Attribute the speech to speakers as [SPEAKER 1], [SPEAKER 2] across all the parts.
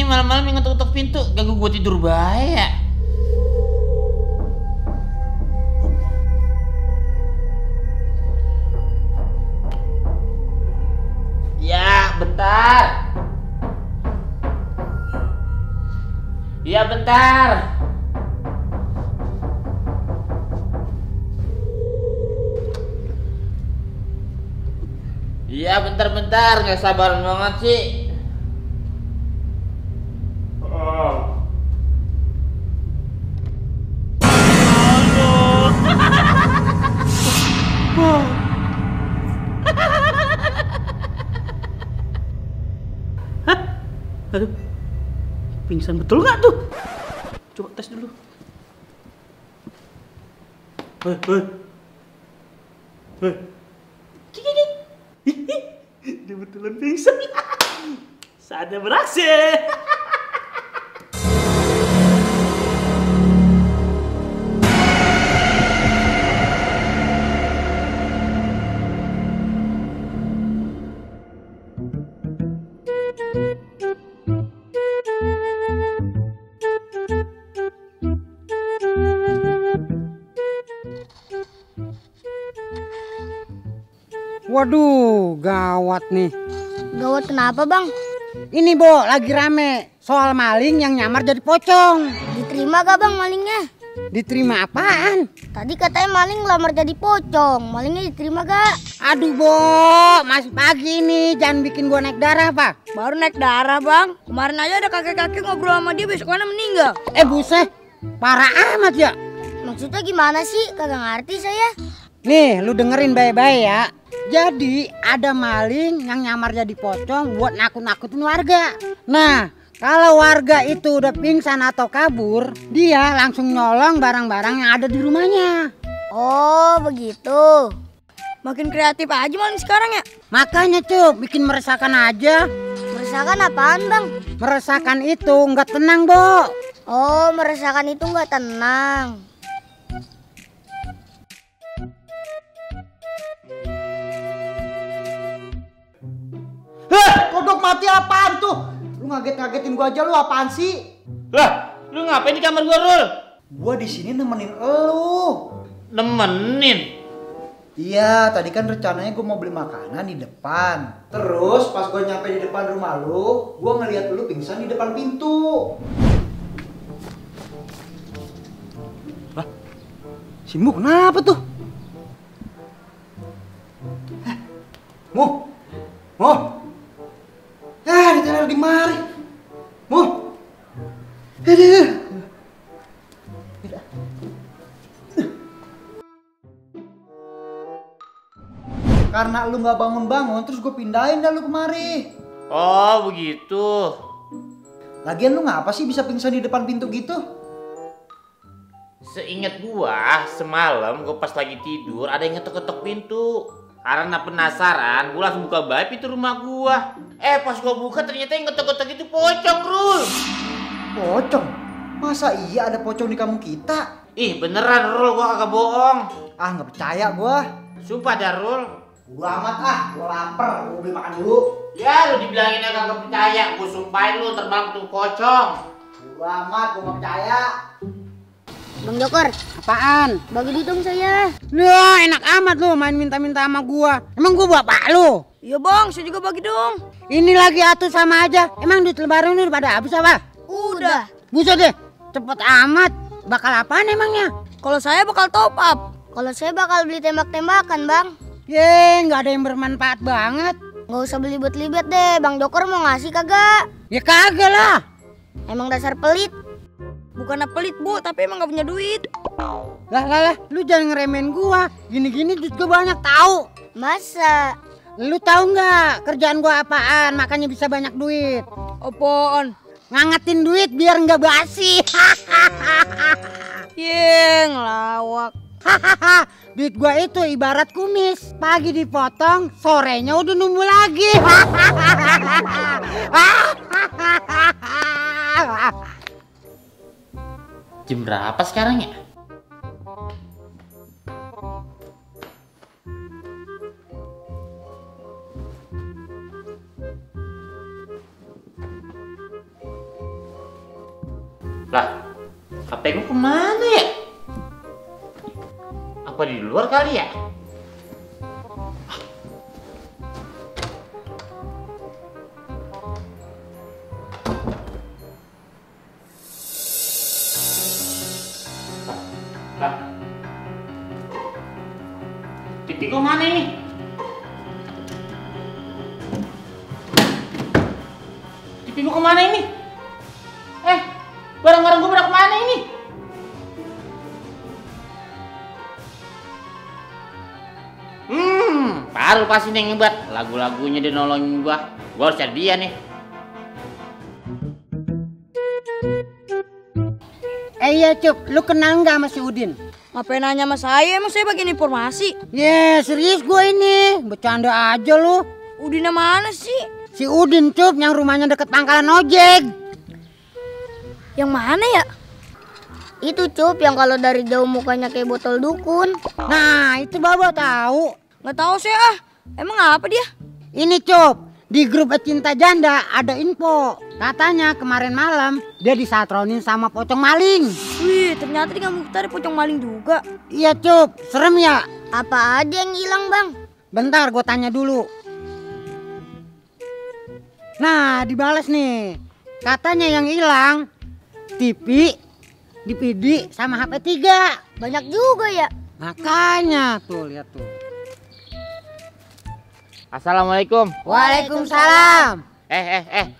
[SPEAKER 1] nih malam-malam yang ngetok-ngetok pintu, ganggu gue tidur bahaya. Ya, bentar. Ya, bentar. Iya bentar-bentar, nggak sabar banget sih.
[SPEAKER 2] Aduh, pingsan betul nggak tuh? Coba tes dulu. Hei. Dia betulan pingsan. Saatnya beraksi.
[SPEAKER 3] Waduh, gawat nih.
[SPEAKER 4] Gawat kenapa bang?
[SPEAKER 3] Ini Bo, lagi rame soal maling yang nyamar jadi pocong.
[SPEAKER 4] Diterima gak bang malingnya?
[SPEAKER 3] Diterima apaan?
[SPEAKER 4] Tadi katanya maling ngelamar jadi pocong. Malingnya diterima gak?
[SPEAKER 3] Aduh Bo, masih pagi nih, jangan bikin gua naik darah Pak.
[SPEAKER 5] Baru naik darah bang. Kemarin aja ada kakek-kakek ngobrol sama dia, besoknya meninggal.
[SPEAKER 3] Buset, parah amat ya.
[SPEAKER 4] Maksudnya gimana sih? Kagak ngerti saya.
[SPEAKER 3] Nih, lu dengerin baik-baik ya. Jadi ada maling yang nyamar jadi pocong buat nakut-nakutin warga. Nah, kalau warga itu udah pingsan atau kabur, dia langsung nyolong barang-barang yang ada di rumahnya.
[SPEAKER 4] Oh begitu.
[SPEAKER 5] Makin kreatif aja maling sekarang ya.
[SPEAKER 3] Makanya Cuk, bikin meresahkan aja.
[SPEAKER 4] Meresahkan apaan bang?
[SPEAKER 3] Meresahkan itu nggak tenang Bo.
[SPEAKER 4] Oh meresahkan itu nggak tenang.
[SPEAKER 2] Kodok mati apaan tuh? Lu ngaget-ngagetin gua aja, lu apaan sih?
[SPEAKER 1] Lah, lu ngapain di kamar gua, Rul?
[SPEAKER 2] Gua di sini nemenin elu.
[SPEAKER 1] Nemenin.
[SPEAKER 2] Iya, tadi kan rencananya gua mau beli makanan di depan. Terus pas gua nyampe di depan rumah lu, gua ngeliat lu pingsan di depan pintu. Lah, si Mu kenapa tuh? Mu, ditaruh di mari. Mu. Karena lu nggak bangun-bangun, terus gue pindahin dah lu kemari.
[SPEAKER 1] Oh, begitu.
[SPEAKER 2] Lagian lu ngapa sih bisa pingsan di depan pintu gitu?
[SPEAKER 1] Seingat gua, semalam gua pas lagi tidur ada yang ngetok-ngetok pintu. Karena penasaran, gua langsung buka baik pintu rumah gua. Pas gua buka ternyata yang ngetok-ngetok itu pocong, Rul.
[SPEAKER 2] Pocong? Masa iya ada pocong di kampung kita?
[SPEAKER 1] Ih, beneran, Rul, gua kagak bohong.
[SPEAKER 2] Ah, nggak percaya gua.
[SPEAKER 1] Sumpah dah, Rul.
[SPEAKER 2] Gua amat ah, gua lapar, gua beli makan dulu.
[SPEAKER 1] Ya, lu dibilangin kagak percaya, gua sumpahin lu terbang ketemu pocong.
[SPEAKER 2] Gua amat, gua nggak percaya.
[SPEAKER 4] Bang Joker,
[SPEAKER 3] Apaan?
[SPEAKER 4] bagi duit dong saya.
[SPEAKER 3] Lah, enak amat lu main minta-minta sama gua. Emang gua bapak lu?
[SPEAKER 5] Iya bang, saya juga bagi dong.
[SPEAKER 3] Ini lagi atur sama aja. Emang duit lebaran lu pada habis apa?
[SPEAKER 5] Udah.
[SPEAKER 3] Buset deh, cepet amat. Bakal apaan emangnya?
[SPEAKER 5] Kalau saya bakal top up.
[SPEAKER 4] Kalau saya bakal beli tembak-tembakan bang.
[SPEAKER 3] Nggak ada yang bermanfaat banget.
[SPEAKER 4] Nggak usah beli libet deh. Bang Joker mau ngasih kagak?
[SPEAKER 3] Ya kagak lah.
[SPEAKER 4] Emang dasar pelit.
[SPEAKER 5] Bukannya pelit bu, tapi emang gak punya duit.
[SPEAKER 3] Lah, lu jangan ngeremehin gua. Gini-gini duit gua banyak tahu.
[SPEAKER 4] Masa?
[SPEAKER 3] Lu tahu nggak kerjaan gua apaan? Makanya bisa banyak duit.
[SPEAKER 5] Apaan?
[SPEAKER 3] Ngangetin duit biar nggak basi.
[SPEAKER 5] Ngelawak.
[SPEAKER 3] Duit gua itu ibarat kumis. Pagi dipotong, sorenya udah numbuh lagi.
[SPEAKER 1] Jam berapa sekarang ya? HP gua kemana ya? Apa di luar kali ya? Lah. TV gua mana ini? TV gua kemana ini? Barang-barang gua pada kemana ini? Baru pasti nih ngebat. Lagu-lagunya dia nolongin gua. Gua harus cari dia nih.
[SPEAKER 3] Iya Cup, lu kenal nggak sama si Udin?
[SPEAKER 5] Ngapain nanya sama saya? Emang saya bagian informasi.
[SPEAKER 3] Serius gue ini, bercanda aja lu.
[SPEAKER 5] Udinnya mana sih?
[SPEAKER 3] Si Udin Cup, yang rumahnya deket pangkalan ojek.
[SPEAKER 5] Yang mana ya?
[SPEAKER 4] Itu Cup yang kalau dari jauh mukanya kayak botol dukun.
[SPEAKER 3] Nah, itu Babo tahu.
[SPEAKER 5] Nggak tahu saya. Emang apa dia?
[SPEAKER 3] Ini Cup, di grup Cinta Janda ada info. Katanya kemarin malam dia disatronin sama pocong maling.
[SPEAKER 5] Wih, ternyata di kampung kita ada pocong maling juga.
[SPEAKER 3] Iya Cup, serem ya?
[SPEAKER 4] Apa aja yang hilang Bang?
[SPEAKER 3] Bentar gue tanya dulu. Nah, dibales nih. Katanya yang hilang TV, DVD sama HP 3.
[SPEAKER 4] Banyak juga ya.
[SPEAKER 3] Makanya tuh lihat tuh.
[SPEAKER 1] Assalamualaikum.
[SPEAKER 3] Waalaikumsalam.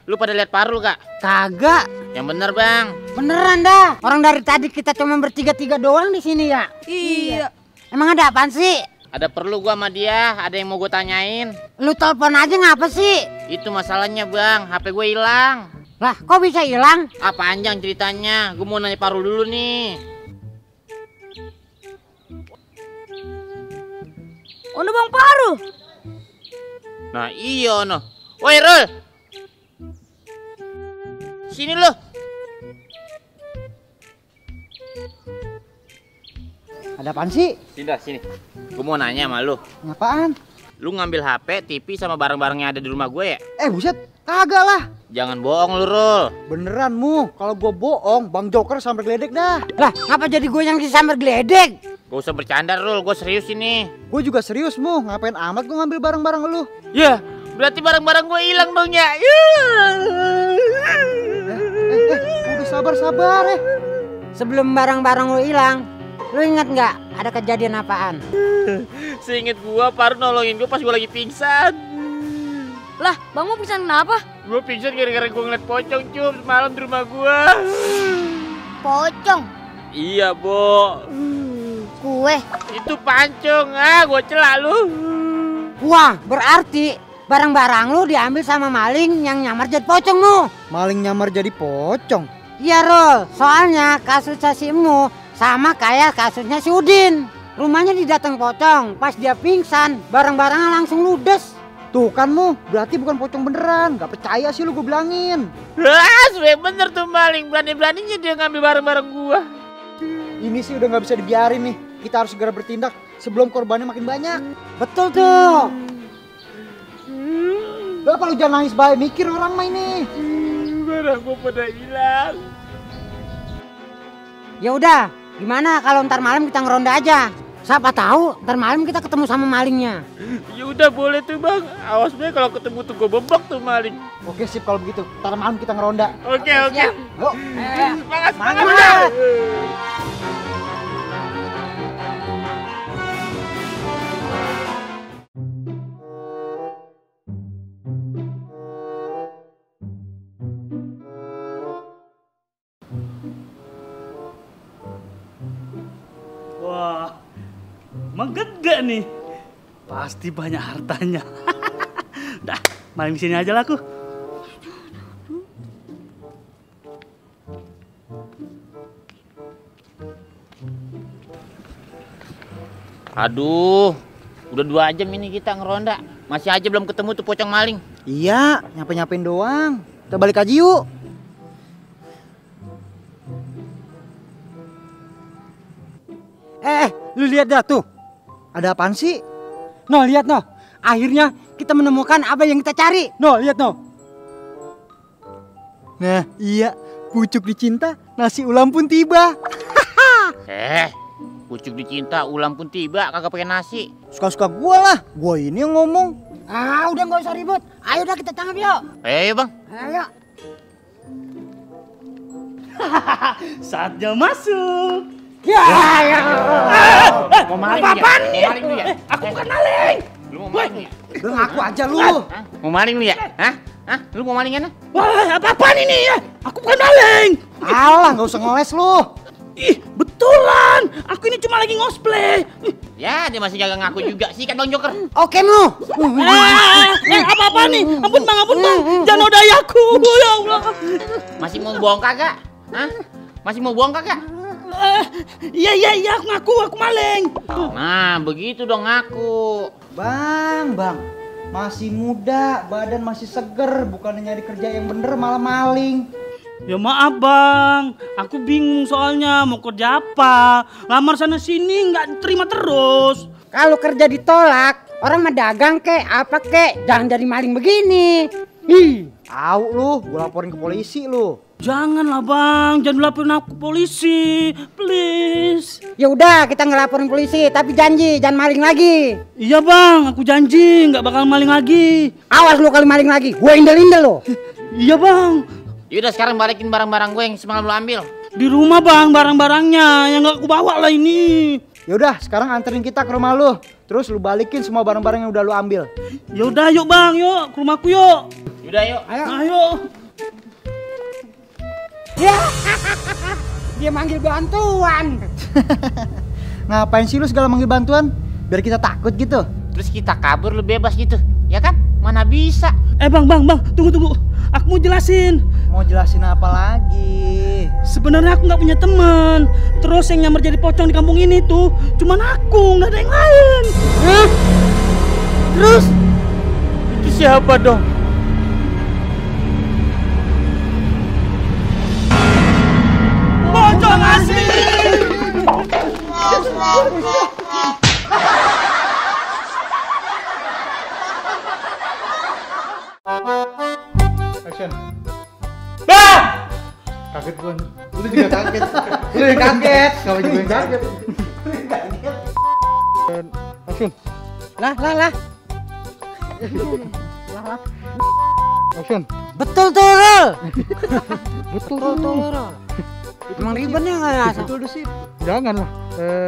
[SPEAKER 1] Lu pada lihat Parul gak?
[SPEAKER 3] Kagak.
[SPEAKER 1] Yang bener bang.
[SPEAKER 3] Beneran dah. Orang dari tadi kita cuma bertiga-tiga doang di sini ya.
[SPEAKER 5] Iya.
[SPEAKER 3] Emang ada apaan sih?
[SPEAKER 1] Ada perlu gua sama dia, ada yang mau gua tanyain.
[SPEAKER 3] Lu telepon aja ngapa sih?
[SPEAKER 1] Itu masalahnya bang, HP gue hilang.
[SPEAKER 3] Lah, kok bisa hilang?
[SPEAKER 1] Panjang ceritanya, gue mau nanya Parul dulu nih.
[SPEAKER 5] Ono Bang Parul.
[SPEAKER 1] Nah iya no. Woi Rul, sini lo.
[SPEAKER 2] Ada apaan sih?
[SPEAKER 1] Sini. Gue mau nanya sama lu.
[SPEAKER 2] Apaan?
[SPEAKER 1] Lu ngambil HP, TV sama barang-barang yang ada di rumah gue ya?
[SPEAKER 2] Buset, kagak lah.
[SPEAKER 1] Jangan bohong lu Rul.
[SPEAKER 2] Beneran Mu, kalau gue bohong, Bang Joker sampai geledek dah.
[SPEAKER 3] Lah, ngapa jadi gue yang disambar geledek?
[SPEAKER 1] Gak usah bercanda Rul, gue serius ini.
[SPEAKER 2] Gue juga serius Mu, ngapain amat gue ngambil barang-barang lu?
[SPEAKER 1] Ya, berarti barang-barang gue hilang dong ya.
[SPEAKER 2] Udah sabar ya.
[SPEAKER 3] Sebelum barang-barang lu hilang, lu ingat nggak ada kejadian apaan?
[SPEAKER 1] Seinget gue, Parul nolongin gue pas gue lagi pingsan.
[SPEAKER 5] Lah, Bang mau pingsan kenapa?
[SPEAKER 1] Gue pingsan gara-gara gue ngeliat pocong Cup semalam di rumah gue.
[SPEAKER 4] Pocong.
[SPEAKER 1] Iya Bo.
[SPEAKER 4] Kue.
[SPEAKER 1] Itu pancong, gue celak lu.
[SPEAKER 3] Wah, berarti barang-barang lu diambil sama maling yang nyamar jadi pocong lu.
[SPEAKER 2] Maling nyamar jadi pocong?
[SPEAKER 3] Iya Rul, soalnya kasusnya si Emu sama kayak kasusnya si Udin. Rumahnya didateng pocong, pas dia pingsan, barang-barangnya langsung ludes.
[SPEAKER 2] Tuh kan Mu, berarti bukan pocong beneran. Gak percaya sih lu gue bilangin.
[SPEAKER 1] Sebenernya bener tuh maling, berani-beraninya dia ngambil barang-barang gua.
[SPEAKER 2] Ini sih udah gak bisa dibiarin nih. Kita harus segera bertindak sebelum korbannya makin banyak.
[SPEAKER 3] Betul tuh.
[SPEAKER 2] Apa lu jangan nangis baik, mikir orang mah ini.
[SPEAKER 1] Barang gua pada hilang.
[SPEAKER 3] Ya udah, gimana kalau ntar malam kita ngeronda aja? Siapa tahu ntar malam kita ketemu sama malingnya.
[SPEAKER 1] Ya udah boleh tuh bang. Awas deh kalau ketemu tuh gua bebek tuh maling.
[SPEAKER 2] Oke sip kalau begitu. Ntar malam kita ngeronda.
[SPEAKER 1] Oke.
[SPEAKER 3] Siap.
[SPEAKER 2] Yuk.
[SPEAKER 1] Semangat.
[SPEAKER 6] Wah, menggegak nih. Pasti banyak hartanya. Dah, main di sini aja lah aku.
[SPEAKER 1] Aduh, udah 2 jam ini kita ngeronda. Masih aja belum ketemu tuh pocong maling.
[SPEAKER 2] Iya, nyampe-nyampein doang. Kita balik aja yuk.
[SPEAKER 3] Lu lihat dah tuh.
[SPEAKER 2] Ada apaan sih?
[SPEAKER 3] Noh, lihat noh. Akhirnya kita menemukan apa yang kita cari. Noh, lihat noh.
[SPEAKER 2] Nah, iya. Pucuk dicinta, nasi ulam pun tiba.
[SPEAKER 1] Pucuk dicinta, ulam pun tiba, kagak pakai nasi.
[SPEAKER 2] Suka-suka gua lah, gua ini yang ngomong.
[SPEAKER 3] Ah, udah nggak usah ribut. Ayo dah kita tangkap yuk.
[SPEAKER 1] Ayo bang.
[SPEAKER 3] Ayo.
[SPEAKER 6] Saatnya masuk.
[SPEAKER 3] Ya, ya.
[SPEAKER 1] Mau maling
[SPEAKER 6] Apaan nih?
[SPEAKER 1] Mau maling lu ya?
[SPEAKER 6] Aku bukan maling.
[SPEAKER 1] Lu mau maling ya?
[SPEAKER 2] Udah ngaku aja lu.
[SPEAKER 1] Hah? Mau maling lu ya? Hah? Lu mau malingan?
[SPEAKER 6] Wah, apa-apaan ini ya? Aku bukan maling.
[SPEAKER 2] Alah, nggak usah ngeles lu.
[SPEAKER 6] Ih, betulan. Aku ini cuma lagi cosplay.
[SPEAKER 1] Ya, dia masih kagak ngaku juga. Sikat bang Joker.
[SPEAKER 3] Oke mu.
[SPEAKER 6] Apa-apa nih? Ampun bang, jangan nodai aku. Ya Allah.
[SPEAKER 1] Masih mau bohong kagak? Hah? Masih mau bohong kagak?
[SPEAKER 6] Iya, aku maling.
[SPEAKER 1] Nah, begitu dong ngaku.
[SPEAKER 2] Bang, masih muda, badan masih seger, bukannya nyari kerja yang bener malah maling.
[SPEAKER 6] Ya maaf bang, aku bingung soalnya mau kerja apa. Lamar sana sini nggak terima terus.
[SPEAKER 3] Kalau kerja ditolak, orang mah dagang kek, apa kek, jangan jadi maling begini. Ih,
[SPEAKER 2] Tahu lu, gua laporin ke polisi lu.
[SPEAKER 6] Janganlah bang, jangan laporin aku ke polisi, please.
[SPEAKER 3] ya udah kita ngelaporin polisi, tapi janji jangan maling lagi.
[SPEAKER 6] Iya bang, aku janji nggak bakal maling lagi.
[SPEAKER 3] Awas lu kalau maling lagi, gue indel-indel lo.
[SPEAKER 6] Iya bang,
[SPEAKER 1] Yaudah sekarang balikin barang-barang gue yang semalam lu ambil.
[SPEAKER 6] di rumah bang barang-barangnya yang nggak aku bawa lah ini.
[SPEAKER 2] Yaudah, sekarang anterin kita ke rumah lu. Terus lu balikin semua barang-barang yang udah lu ambil.
[SPEAKER 6] Ya udah yuk bang, yuk ke rumahku yuk.
[SPEAKER 1] Yaudah yuk.
[SPEAKER 6] Ayo.
[SPEAKER 3] Ya, dia manggil bantuan.
[SPEAKER 2] Ngapain sih lu segala manggil bantuan? Biar kita takut gitu.
[SPEAKER 1] Terus kita kabur lu bebas gitu. Ya kan? Mana bisa.
[SPEAKER 6] Bang, tunggu. Aku mau jelasin.
[SPEAKER 2] Mau jelasin apa lagi?
[SPEAKER 6] Sebenarnya aku nggak punya teman. Terus yang nyamar jadi pocong di kampung ini tuh cuman aku, nggak ada yang lain.
[SPEAKER 3] Hah? Terus?
[SPEAKER 1] Itu siapa dong?
[SPEAKER 6] Pocong asli.
[SPEAKER 2] Action. Kaget gua. Lu juga kaget. Lu yang kaget. Kamu juga yang kaget. Action.
[SPEAKER 3] Lah.
[SPEAKER 2] Action.
[SPEAKER 3] Betul tuh, Rol.
[SPEAKER 2] Betul
[SPEAKER 3] Rol. Emang ribetnya nggak ya?
[SPEAKER 2] Betul sih. Jangan lah.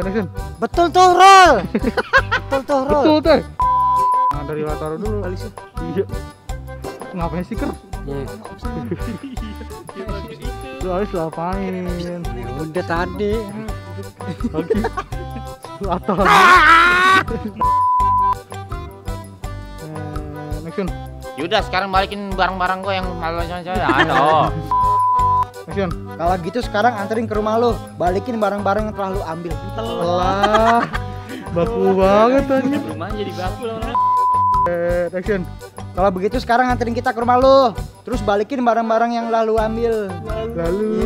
[SPEAKER 2] Action.
[SPEAKER 3] Betul tuh, Rol. Betul.
[SPEAKER 2] Tuh. Nah, dari latar dulu Alisa. Iya. Ngapain sih, Ker? Lu Alis ngapain?
[SPEAKER 3] Udah tadi.
[SPEAKER 2] Lagi. Latar. Action.
[SPEAKER 1] Yaudah sekarang balikin barang-barang gue yang malam saya.
[SPEAKER 2] Action. Kalau gitu sekarang anterin ke rumah lu. Balikin barang-barang yang telah lu ambil. Telah. Baku banget tadi.
[SPEAKER 1] Rumahnya jadi baku lah.
[SPEAKER 2] Action. Kalau begitu sekarang anterin kita ke rumah lu. Terus balikin barang-barang yang lalu ambil. Lalu.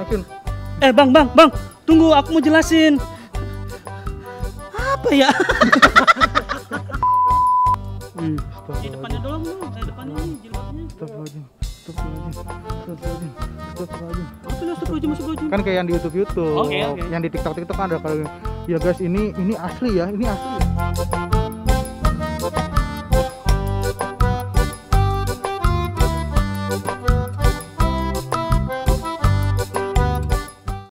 [SPEAKER 2] Action.
[SPEAKER 6] Bang, tunggu aku mau jelasin. Apa ya? Di depannya doang lu, depannya nih jilbabnya. Astagfirullahaladzim.
[SPEAKER 2] Kan kayak yang di YouTube.
[SPEAKER 6] Oke.
[SPEAKER 2] Yang di TikTok kan ada kalau ya guys ini asli ya, ini asli.